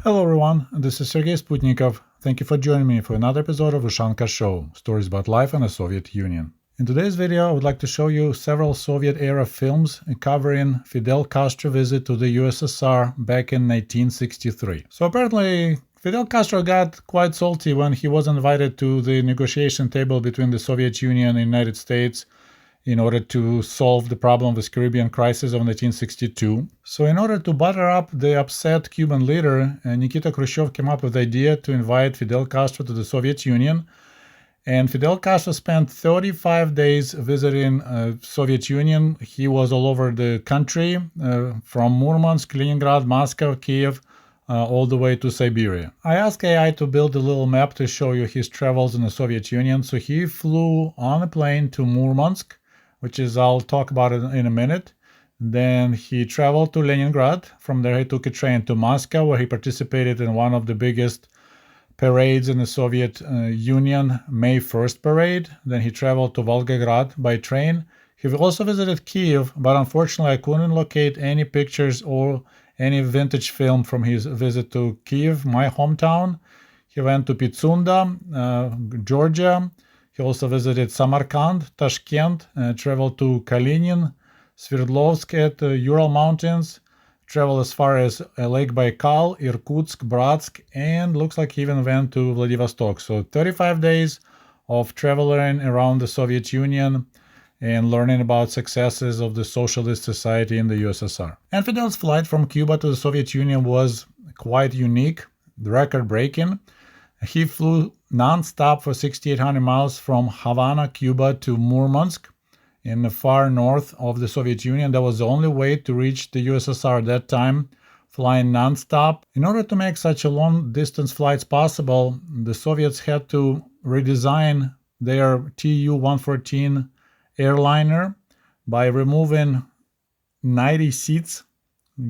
Hello everyone, this is Sergei Sputnikoff. Thank you for joining me for another episode of Ushanka Show, stories about life in the Soviet Union. In today's video, I would like to show you several Soviet-era films covering Fidel Castro's visit to the USSR back in 1963. So apparently, Fidel Castro got quite salty when he was invited to the negotiation table between the Soviet Union and the United States in order to solve the problem with Caribbean crisis of 1962. So in order to butter up the upset Cuban leader, Nikita Khrushchev came up with the idea to invite Fidel Castro to the Soviet Union. And Fidel Castro spent 35 days visiting Soviet Union. He was all over the country, from Murmansk, Leningrad, Moscow, Kiev, all the way to Siberia. I asked AI to build a little map to show you his travels in the Soviet Union. So he flew on a plane to Murmansk, which is, I'll talk about it in a minute. Then he traveled to Leningrad. From there he took a train to Moscow, where he participated in one of the biggest parades in the Soviet Union, May 1st parade. Then he traveled to Volgograd by train. He also visited Kiev, but unfortunately I couldn't locate any pictures or any vintage film from his visit to Kiev, my hometown. He went to Pitsunda, Georgia. He also visited Samarkand, Tashkent, traveled to Kalinin, Sverdlovsk at the Ural Mountains, traveled as far as Lake Baikal, Irkutsk, Bratsk, and looks like he even went to Vladivostok. So 35 days of traveling around the Soviet Union and learning about successes of the socialist society in the USSR. And Fidel's flight from Cuba to the Soviet Union was quite unique, record-breaking. He flew non-stop for 6,800 miles from Havana, Cuba to Murmansk in the far north of the Soviet Union. That was the only way to reach the USSR at that time, flying non-stop. In order to make such a long-distance flights possible, the Soviets had to redesign their Tu-114 airliner by removing 90 seats,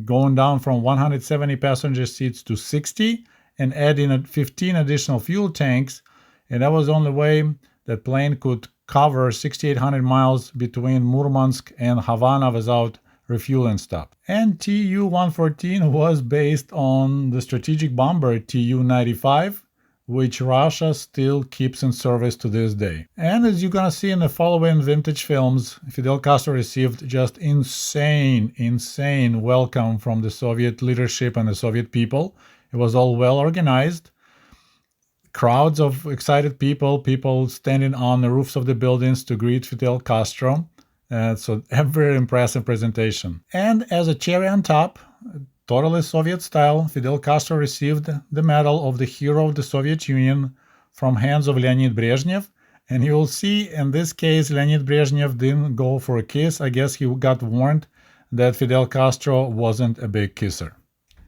going down from 170 passenger seats to 60, and adding 15 additional fuel tanks, and that was the only way that plane could cover 6,800 miles between Murmansk and Havana without refueling stop. And Tu-114 was based on the strategic bomber Tu-95, which Russia still keeps in service to this day. And as you're gonna see in the following vintage films, Fidel Castro received just insane welcome from the Soviet leadership and the Soviet people. It was all well organized. Crowds of excited people standing on the roofs of the buildings to greet Fidel Castro. So a very impressive presentation. And as a cherry on top, totally Soviet style, Fidel Castro received the medal of the Hero of the Soviet Union from hands of Leonid Brezhnev. And you will see in this case, Leonid Brezhnev didn't go for a kiss. I guess he got warned that Fidel Castro wasn't a big kisser.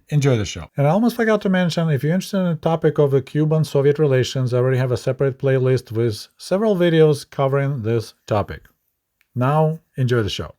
Enjoy the show. And I almost forgot to mention, if you're interested in the topic of the Cuban-Soviet relations, I already have a separate playlist with several videos covering this topic. Now, enjoy the show.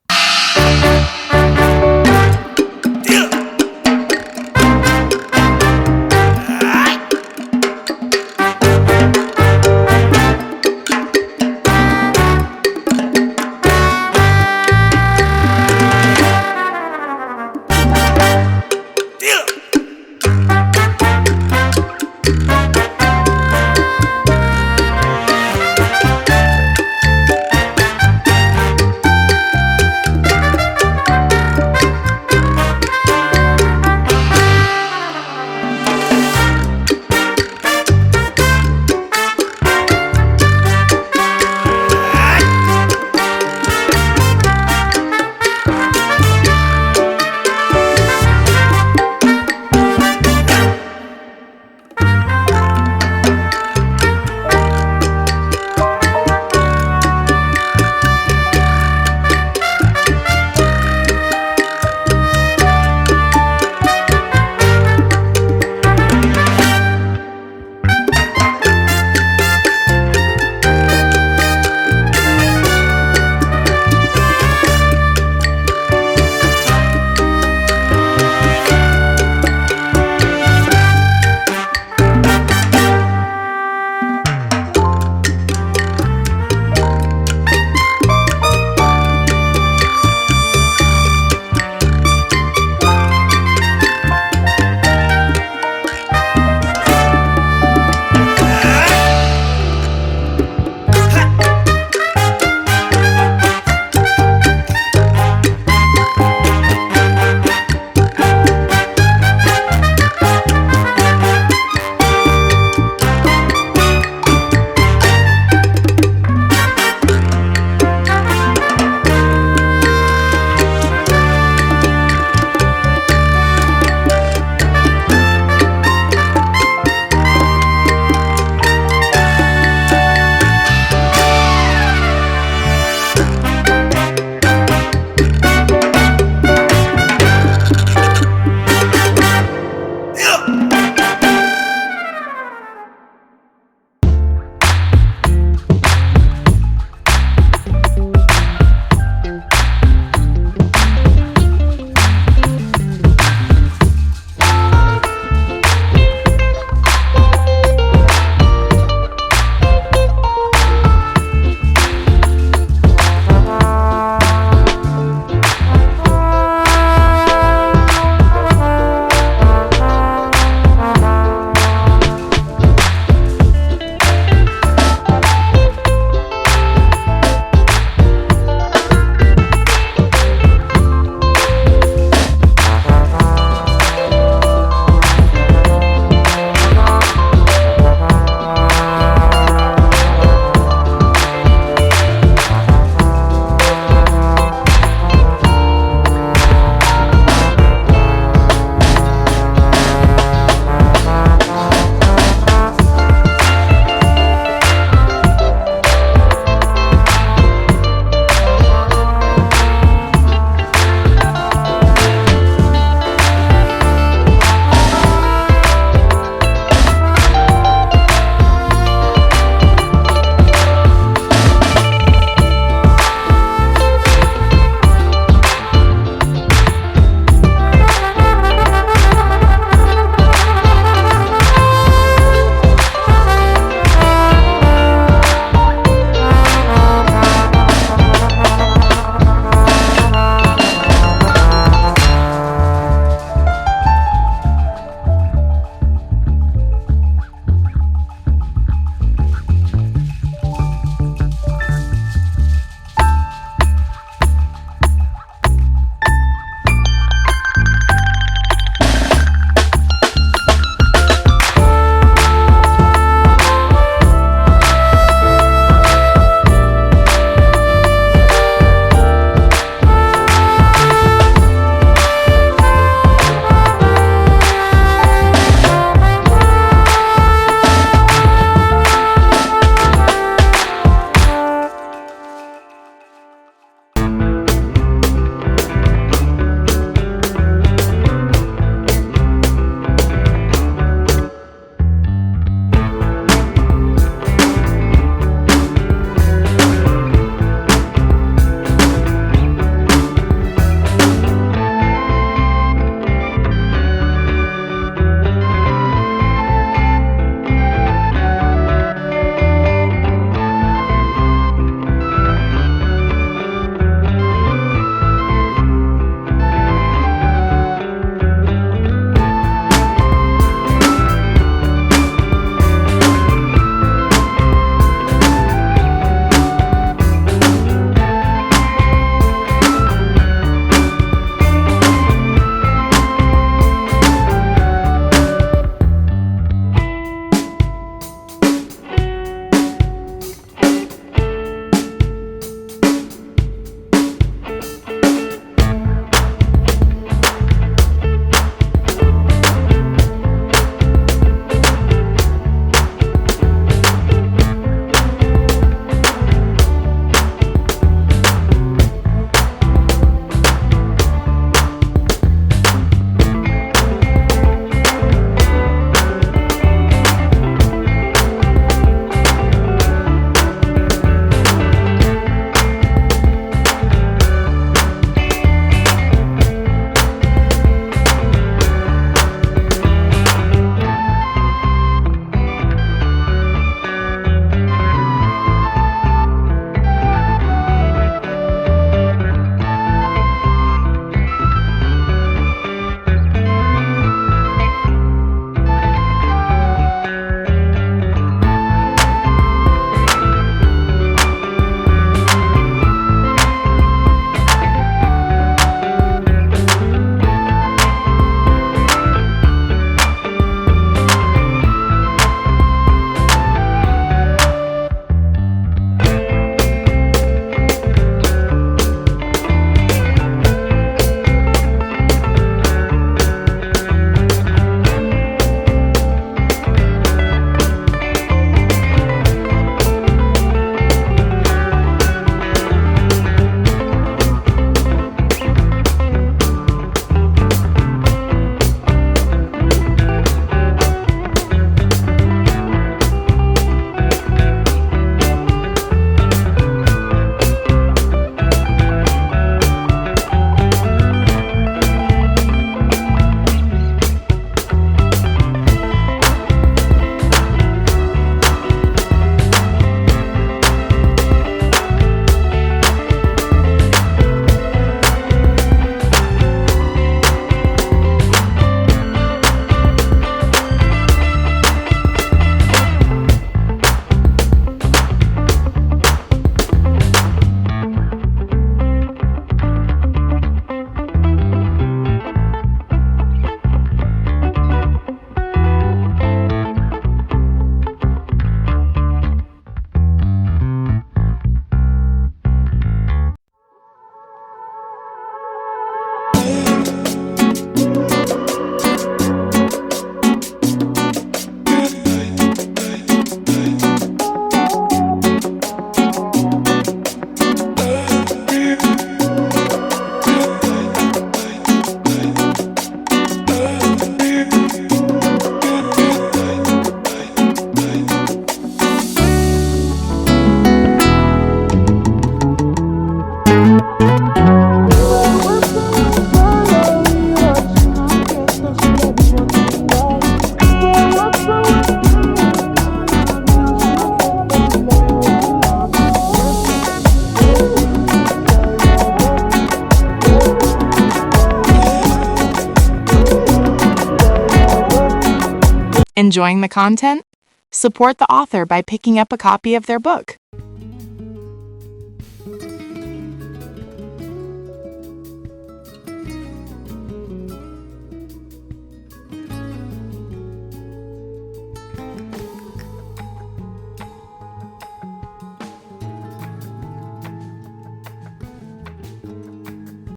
Enjoying the content? Support the author by picking up a copy of their book.